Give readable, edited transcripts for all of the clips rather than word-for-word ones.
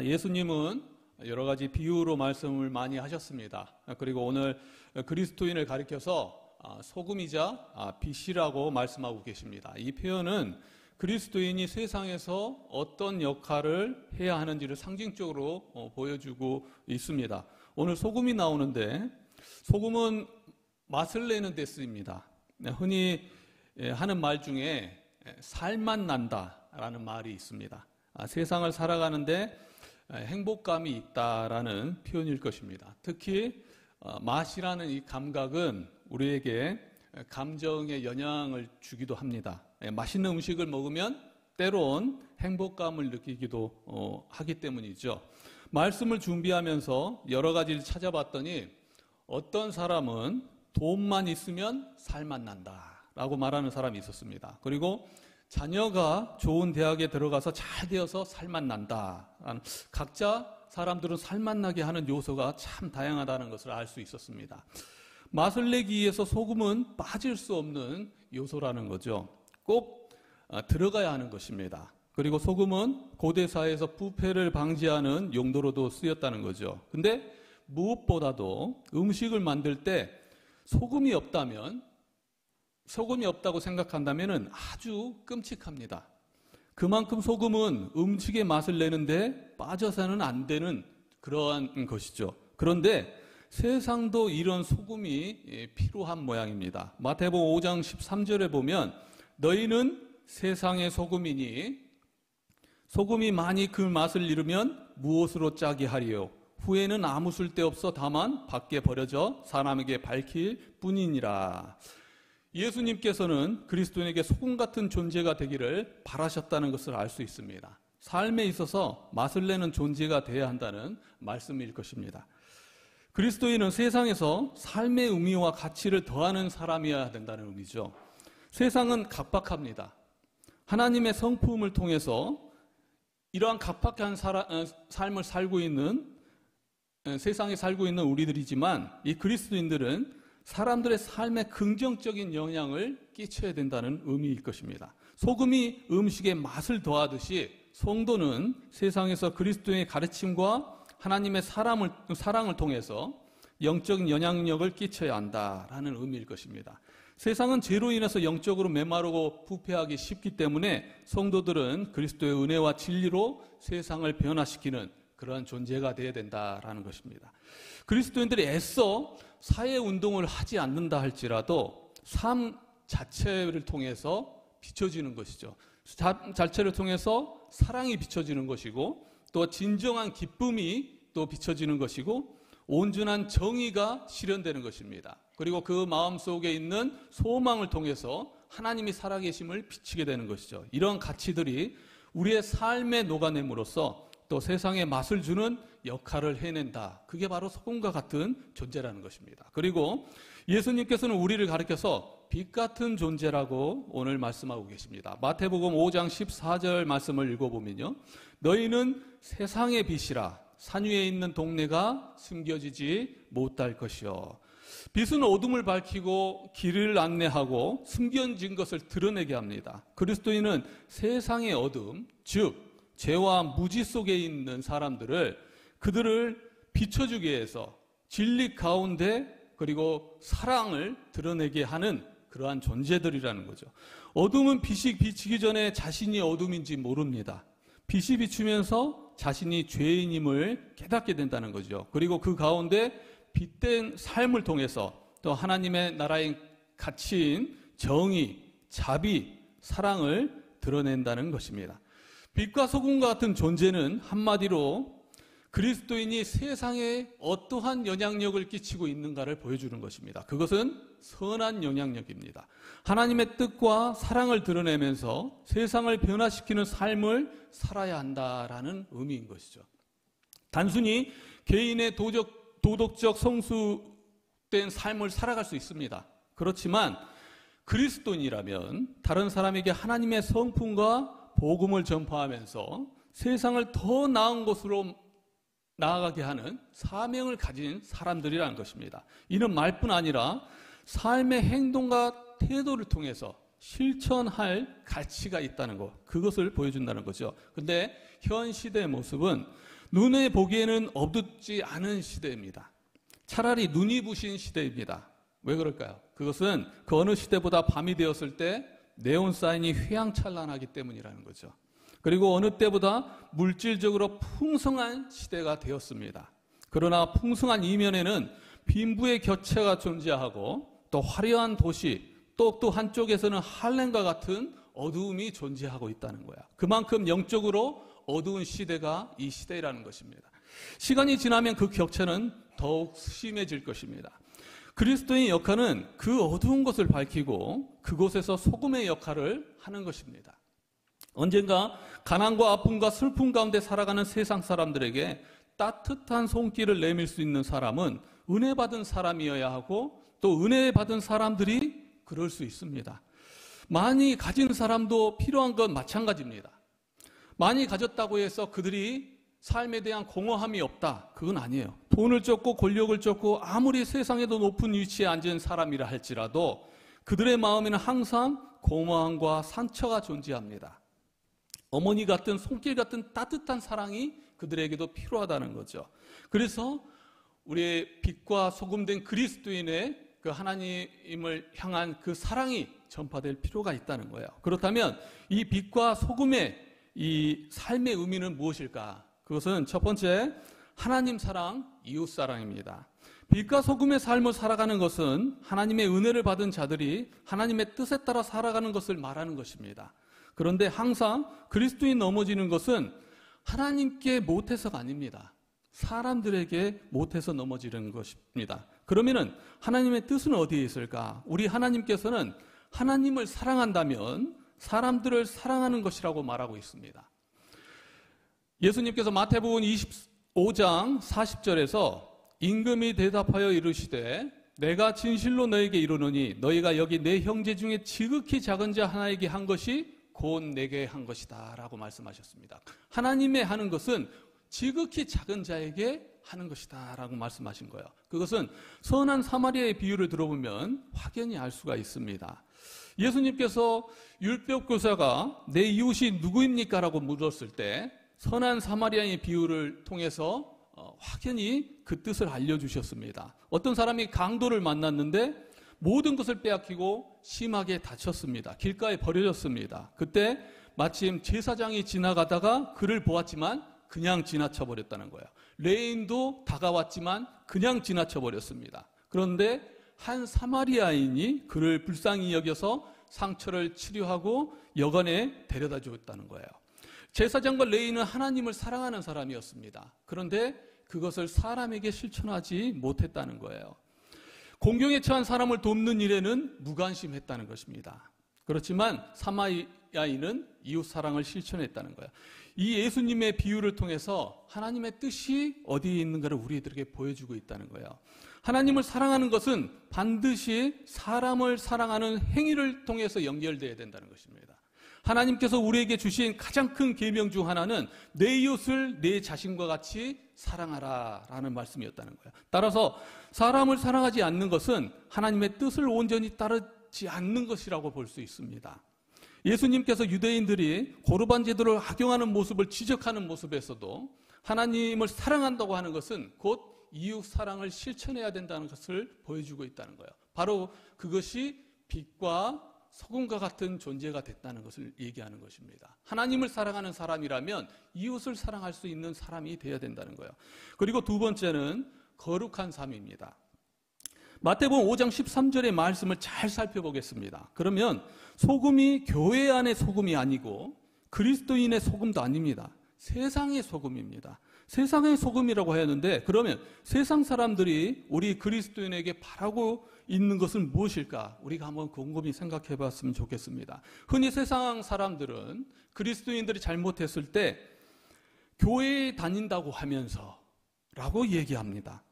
예수님은 여러 가지 비유로 말씀을 많이 하셨습니다. 그리고 오늘 그리스도인을 가리켜서 소금이자 빛이라고 말씀하고 계십니다. 이 표현은 그리스도인이 세상에서 어떤 역할을 해야 하는지를 상징적으로 보여주고 있습니다. 오늘 소금이 나오는데 소금은 맛을 내는 데 쓰입니다. 흔히 하는 말 중에 살맛 난다라는 말이 있습니다. 세상을 살아가는데 행복감이 있다라는 표현일 것입니다. 특히 맛이라는 이 감각은 우리에게 감정에 영향을 주기도 합니다. 맛있는 음식을 먹으면 때론 행복감을 느끼기도 하기 때문이죠. 말씀을 준비하면서 여러 가지를 찾아봤더니 어떤 사람은 돈만 있으면 살맛 난다라고 말하는 사람이 있었습니다. 그리고 자녀가 좋은 대학에 들어가서 잘 되어서 살맛 난다. 각자 사람들은 살맛 나게 하는 요소가 참 다양하다는 것을 알 수 있었습니다. 맛을 내기 위해서 소금은 빠질 수 없는 요소라는 거죠. 꼭 들어가야 하는 것입니다. 그리고 소금은 고대 사회에서 부패를 방지하는 용도로도 쓰였다는 거죠. 근데 무엇보다도 음식을 만들 때 소금이 없다고 생각한다면 아주 끔찍합니다. 그만큼 소금은 음식의 맛을 내는데 빠져서는 안 되는 그러한 것이죠. 그런데 세상도 이런 소금이 필요한 모양입니다. 마태복음 5장 13절에 보면 너희는 세상의 소금이니 소금이 많이 그 맛을 잃으면 무엇으로 짜게 하리요? 후에는 아무 쓸데없어 다만 밖에 버려져 사람에게 밝힐 뿐이니라. 예수님께서는 그리스도인에게 소금 같은 존재가 되기를 바라셨다는 것을 알 수 있습니다. 삶에 있어서 맛을 내는 존재가 되어야 한다는 말씀일 것입니다. 그리스도인은 세상에서 삶의 의미와 가치를 더하는 사람이어야 된다는 의미죠. 세상은 각박합니다. 하나님의 성품을 통해서 이러한 각박한 삶을 살고 있는 세상에 살고 있는 우리들이지만 이 그리스도인들은 사람들의 삶에 긍정적인 영향을 끼쳐야 된다는 의미일 것입니다. 소금이 음식에 맛을 더하듯이 성도는 세상에서 그리스도의 가르침과 하나님의 사랑을 통해서 영적인 영향력을 끼쳐야 한다라는 의미일 것입니다. 세상은 죄로 인해서 영적으로 메마르고 부패하기 쉽기 때문에 성도들은 그리스도의 은혜와 진리로 세상을 변화시키는 그러한 존재가 되어야 된다라는 것입니다. 그리스도인들이 애써 사회운동을 하지 않는다 할지라도 삶 자체를 통해서 비춰지는 것이죠. 삶 자체를 통해서 사랑이 비춰지는 것이고 또 진정한 기쁨이 또 비춰지는 것이고 온전한 정의가 실현되는 것입니다. 그리고 그 마음속에 있는 소망을 통해서 하나님이 살아계심을 비치게 되는 것이죠. 이런 가치들이 우리의 삶에 녹아냄으로써 또 세상에 맛을 주는 역할을 해낸다. 그게 바로 소금과 같은 존재라는 것입니다. 그리고 예수님께서는 우리를 가리켜서 빛 같은 존재라고 오늘 말씀하고 계십니다. 마태복음 5장 14절 말씀을 읽어보면요. 너희는 세상의 빛이라 산 위에 있는 동네가 숨겨지지 못할 것이요. 빛은 어둠을 밝히고 길을 안내하고 숨겨진 것을 드러내게 합니다. 그리스도인은 세상의 어둠, 즉 죄와 무지 속에 있는 사람들을 그들을 비춰주기 위해서 진리 가운데 그리고 사랑을 드러내게 하는 그러한 존재들이라는 거죠. 어둠은 빛이 비치기 전에 자신이 어둠인지 모릅니다. 빛이 비추면서 자신이 죄인임을 깨닫게 된다는 거죠. 그리고 그 가운데 빛된 삶을 통해서 또 하나님의 나라의 가치인 정의, 자비, 사랑을 드러낸다는 것입니다. 빛과 소금과 같은 존재는 한마디로 그리스도인이 세상에 어떠한 영향력을 끼치고 있는가를 보여주는 것입니다. 그것은 선한 영향력입니다. 하나님의 뜻과 사랑을 드러내면서 세상을 변화시키는 삶을 살아야 한다라는 의미인 것이죠. 단순히 개인의 도덕적 성숙된 삶을 살아갈 수 있습니다. 그렇지만 그리스도인이라면 다른 사람에게 하나님의 성품과 복음을 전파하면서 세상을 더 나은 곳으로 나아가게 하는 사명을 가진 사람들이라는 것입니다. 이는 말뿐 아니라 삶의 행동과 태도를 통해서 실천할 가치가 있다는 것, 그것을 보여준다는 거죠. 근데 현 시대의 모습은 눈에 보기에는 어둡지 않은 시대입니다. 차라리 눈이 부신 시대입니다. 왜 그럴까요? 그것은 그 어느 시대보다 밤이 되었을 때 네온사인이 휘황찬란하기 때문이라는 거죠. 그리고 어느 때보다 물질적으로 풍성한 시대가 되었습니다. 그러나 풍성한 이면에는 빈부의 격차가 존재하고 또 화려한 도시, 또 한쪽에서는 할렘과 같은 어두움이 존재하고 있다는 거야. 그만큼 영적으로 어두운 시대가 이 시대라는 것입니다. 시간이 지나면 그 격차는 더욱 심해질 것입니다. 그리스도의 역할은 그 어두운 것을 밝히고 그곳에서 소금의 역할을 하는 것입니다. 언젠가 가난과 아픔과 슬픔 가운데 살아가는 세상 사람들에게 따뜻한 손길을 내밀 수 있는 사람은 은혜 받은 사람이어야 하고 또 은혜 받은 사람들이 그럴 수 있습니다. 많이 가진 사람도 필요한 건 마찬가지입니다. 많이 가졌다고 해서 그들이 삶에 대한 공허함이 없다, 그건 아니에요. 돈을 쫓고 권력을 쫓고 아무리 세상에도 높은 위치에 앉은 사람이라 할지라도 그들의 마음에는 항상 공허함과 상처가 존재합니다. 어머니 같은 손길 같은 따뜻한 사랑이 그들에게도 필요하다는 거죠. 그래서 우리의 빛과 소금된 그리스도인의 그 하나님을 향한 그 사랑이 전파될 필요가 있다는 거예요. 그렇다면 이 빛과 소금의 이 삶의 의미는 무엇일까? 그것은 첫 번째, 하나님 사랑, 이웃 사랑입니다. 빛과 소금의 삶을 살아가는 것은 하나님의 은혜를 받은 자들이 하나님의 뜻에 따라 살아가는 것을 말하는 것입니다. 그런데 항상 그리스도인 넘어지는 것은 하나님께 못해서가 아닙니다. 사람들에게 못해서 넘어지는 것입니다. 그러면은 하나님의 뜻은 어디에 있을까? 우리 하나님께서는 하나님을 사랑한다면 사람들을 사랑하는 것이라고 말하고 있습니다. 예수님께서 마태복음 25장 40절에서 임금이 대답하여 이르시되 내가 진실로 너에게 이르노니 너희가 여기 내 형제 중에 지극히 작은 자 하나에게 한 것이 곧 내게 한 것이다 라고 말씀하셨습니다. 하나님의 하는 것은 지극히 작은 자에게 하는 것이다 라고 말씀하신 거예요. 그것은 선한 사마리아의 비유를 들어보면 확연히 알 수가 있습니다. 예수님께서 율법교사가 내 이웃이 누구입니까? 라고 물었을 때 선한 사마리아의 비유를 통해서 확연히 그 뜻을 알려주셨습니다. 어떤 사람이 강도를 만났는데 모든 것을 빼앗기고 심하게 다쳤습니다. 길가에 버려졌습니다. 그때 마침 제사장이 지나가다가 그를 보았지만 그냥 지나쳐 버렸다는 거예요. 레인도 다가왔지만 그냥 지나쳐 버렸습니다. 그런데 한 사마리아인이 그를 불쌍히 여겨서 상처를 치료하고 여관에 데려다 주었다는 거예요. 제사장과 레인은 하나님을 사랑하는 사람이었습니다. 그런데 그것을 사람에게 실천하지 못했다는 거예요. 공경에 처한 사람을 돕는 일에는 무관심했다는 것입니다. 그렇지만 사마리아인은 이웃 사랑을 실천했다는 거예요. 이 예수님의 비유를 통해서 하나님의 뜻이 어디에 있는가를 우리들에게 보여주고 있다는 거예요. 하나님을 사랑하는 것은 반드시 사람을 사랑하는 행위를 통해서 연결되어야 된다는 것입니다. 하나님께서 우리에게 주신 가장 큰 계명 중 하나는 내 이웃을 내 자신과 같이 사랑하라 라는 말씀이었다는 거예요. 따라서 사람을 사랑하지 않는 것은 하나님의 뜻을 온전히 따르지 않는 것이라고 볼 수 있습니다. 예수님께서 유대인들이 고르반 제도를 악용하는 모습을 지적하는 모습에서도 하나님을 사랑한다고 하는 것은 곧 이웃 사랑을 실천해야 된다는 것을 보여주고 있다는 거예요. 바로 그것이 빛과 소금과 같은 존재가 됐다는 것을 얘기하는 것입니다. 하나님을 사랑하는 사람이라면 이웃을 사랑할 수 있는 사람이 되어야 된다는 거예요. 그리고 두 번째는 거룩한 삶입니다. 마태복음 5장 13절의 말씀을 잘 살펴보겠습니다. 그러면 소금이 교회 안의 소금이 아니고 그리스도인의 소금도 아닙니다. 세상의 소금입니다. 세상의 소금이라고 하였는데 그러면 세상 사람들이 우리 그리스도인에게 바라고 있는 것은 무엇일까? 우리가 한번 곰곰이 생각해 봤으면 좋겠습니다. 흔히 세상 사람들은 그리스도인들이 잘못했을 때 교회에 다닌다고 하면서 라고 얘기합니다.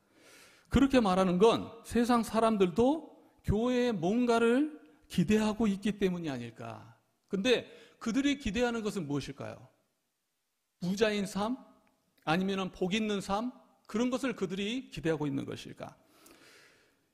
그렇게 말하는 건 세상 사람들도 교회에 뭔가를 기대하고 있기 때문이 아닐까. 근데 그들이 기대하는 것은 무엇일까요? 부자인 삶? 아니면 복 있는 삶? 그런 것을 그들이 기대하고 있는 것일까?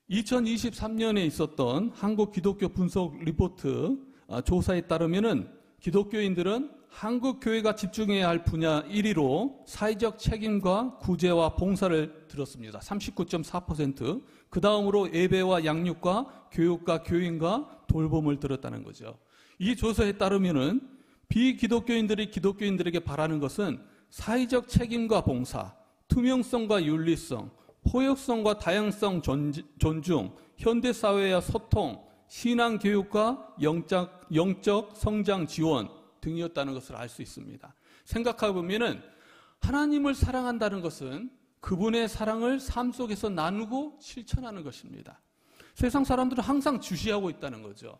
2023년에 있었던 한국 기독교 분석 리포트 조사에 따르면은 기독교인들은 한국 교회가 집중해야 할 분야 1위로 사회적 책임과 구제와 봉사를 들었습니다. 39.4%. 그 다음으로 예배와 양육과 교육과 교인과 돌봄을 들었다는 거죠. 이 조사에 따르면은 비기독교인들이 기독교인들에게 바라는 것은 사회적 책임과 봉사, 투명성과 윤리성, 포용성과 다양성 존중, 현대사회와 소통, 신앙교육과 영적 성장 지원 등이었다는 것을 알 수 있습니다. 생각해보면은 하나님을 사랑한다는 것은 그분의 사랑을 삶 속에서 나누고 실천하는 것입니다. 세상 사람들은 항상 주시하고 있다는 거죠.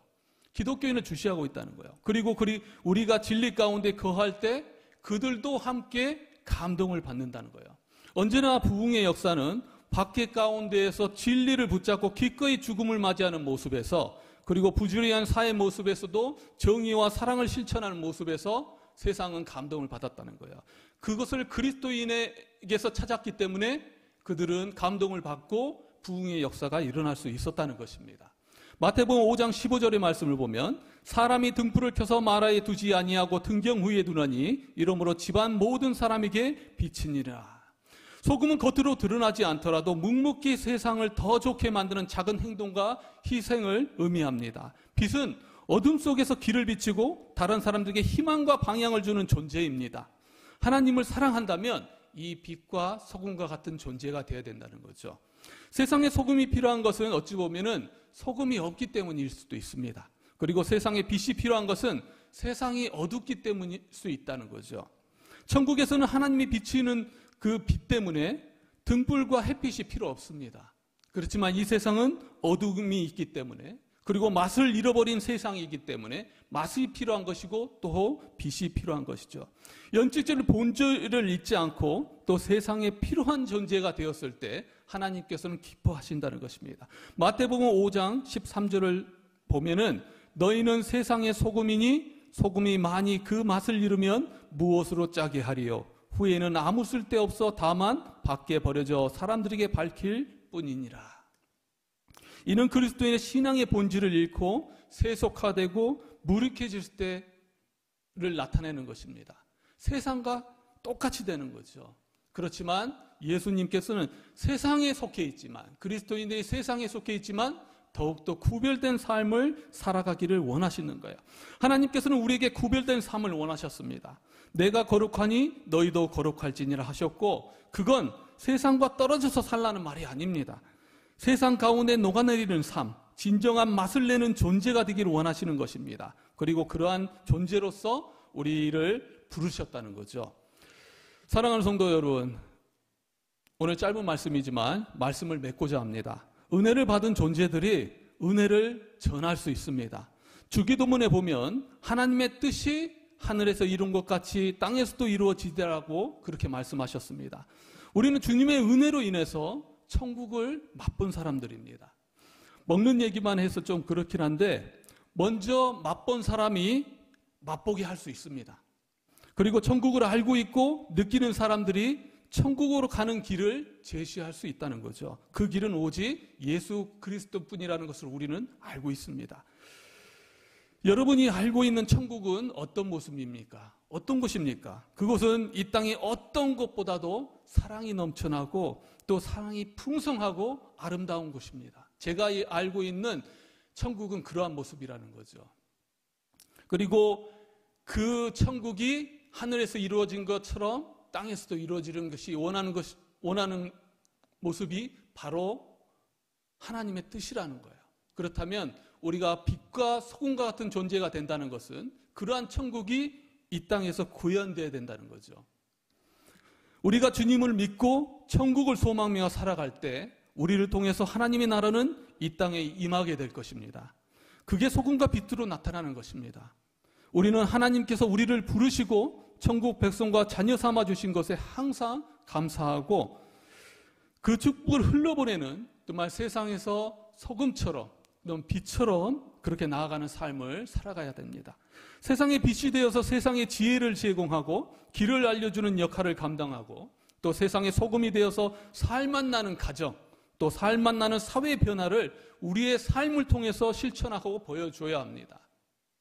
기독교인은 주시하고 있다는 거예요. 그리고 우리가 진리 가운데 거할 때 그들도 함께 감동을 받는다는 거예요. 언제나 부흥의 역사는 박해 가운데에서 진리를 붙잡고 기꺼이 죽음을 맞이하는 모습에서, 그리고 부주의한 사회 모습에서도 정의와 사랑을 실천하는 모습에서 세상은 감동을 받았다는 거예요. 그것을 그리스도인에게서 찾았기 때문에 그들은 감동을 받고 부흥의 역사가 일어날 수 있었다는 것입니다. 마태복음 5장 15절의 말씀을 보면 사람이 등불을 켜서 마라에 두지 아니하고 등경 위에 두나니 이러므로 집안 모든 사람에게 비치니라. 소금은 겉으로 드러나지 않더라도 묵묵히 세상을 더 좋게 만드는 작은 행동과 희생을 의미합니다. 빛은 어둠 속에서 길을 비추고 다른 사람들에게 희망과 방향을 주는 존재입니다. 하나님을 사랑한다면 이 빛과 소금과 같은 존재가 되어야 된다는 거죠. 세상에 소금이 필요한 것은 어찌 보면은 소금이 없기 때문일 수도 있습니다. 그리고 세상에 빛이 필요한 것은 세상이 어둡기 때문일 수 있다는 거죠. 천국에서는 하나님이 비치는 그 빛 때문에 등불과 햇빛이 필요 없습니다. 그렇지만 이 세상은 어둠이 있기 때문에, 그리고 맛을 잃어버린 세상이기 때문에 맛이 필요한 것이고 또 빛이 필요한 것이죠. 연직적인 본질을 잊지 않고 또 세상에 필요한 존재가 되었을 때 하나님께서는 기뻐하신다는 것입니다. 마태복음 5장 13절을 보면은 너희는 세상의 소금이니 소금이 많이 그 맛을 잃으면 무엇으로 짜게 하리요? 후에는 아무 쓸데없어 다만 밖에 버려져 사람들에게 밝힐 뿐이니라. 이는 그리스도인의 신앙의 본질을 잃고 세속화되고 무력해질 때를 나타내는 것입니다. 세상과 똑같이 되는 거죠. 그렇지만 예수님께서는 세상에 속해 있지만, 그리스도인들이 세상에 속해 있지만 더욱더 구별된 삶을 살아가기를 원하시는 거예요. 하나님께서는 우리에게 구별된 삶을 원하셨습니다. 내가 거룩하니 너희도 거룩할지니라 하셨고, 그건 세상과 떨어져서 살라는 말이 아닙니다. 세상 가운데 녹아내리는 삶, 진정한 맛을 내는 존재가 되기를 원하시는 것입니다. 그리고 그러한 존재로서 우리를 부르셨다는 거죠. 사랑하는 성도 여러분, 오늘 짧은 말씀이지만 말씀을 맺고자 합니다. 은혜를 받은 존재들이 은혜를 전할 수 있습니다. 주기도문에 보면 하나님의 뜻이 하늘에서 이룬 것 같이 땅에서도 이루어지더라고 그렇게 말씀하셨습니다. 우리는 주님의 은혜로 인해서 천국을 맛본 사람들입니다. 먹는 얘기만 해서 좀 그렇긴 한데 먼저 맛본 사람이 맛보게 할 수 있습니다. 그리고 천국을 알고 있고 느끼는 사람들이 천국으로 가는 길을 제시할 수 있다는 거죠. 그 길은 오직 예수 그리스도뿐이라는 것을 우리는 알고 있습니다. 여러분이 알고 있는 천국은 어떤 모습입니까? 어떤 곳입니까? 그곳은 이 땅의 어떤 곳보다도 사랑이 넘쳐나고 또 사랑이 풍성하고 아름다운 곳입니다. 제가 알고 있는 천국은 그러한 모습이라는 거죠. 그리고 그 천국이 하늘에서 이루어진 것처럼 땅에서도 이루어지는 것이 원하는 모습이 바로 하나님의 뜻이라는 거예요. 그렇다면 우리가 빛과 소금과 같은 존재가 된다는 것은 그러한 천국이 이 땅에서 구현되어야 된다는 거죠. 우리가 주님을 믿고 천국을 소망하며 살아갈 때 우리를 통해서 하나님의 나라는 이 땅에 임하게 될 것입니다. 그게 소금과 빛으로 나타나는 것입니다. 우리는 하나님께서 우리를 부르시고 천국 백성과 자녀 삼아 주신 것에 항상 감사하고 그 축복을 흘러보내는 정말 세상에서 소금처럼 또는 빛처럼 그렇게 나아가는 삶을 살아가야 됩니다. 세상의 빛이 되어서 세상의 지혜를 제공하고 길을 알려주는 역할을 감당하고 또 세상의 소금이 되어서 살맛 나는 가정 또 살맛 나는 사회 변화를 우리의 삶을 통해서 실천하고 보여줘야 합니다.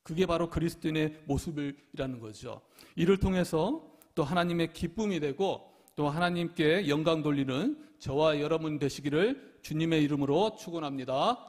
그게 바로 그리스도인의 모습이라는 거죠. 이를 통해서 또 하나님의 기쁨이 되고 또 하나님께 영광 돌리는 저와 여러분 되시기를 주님의 이름으로 축원합니다.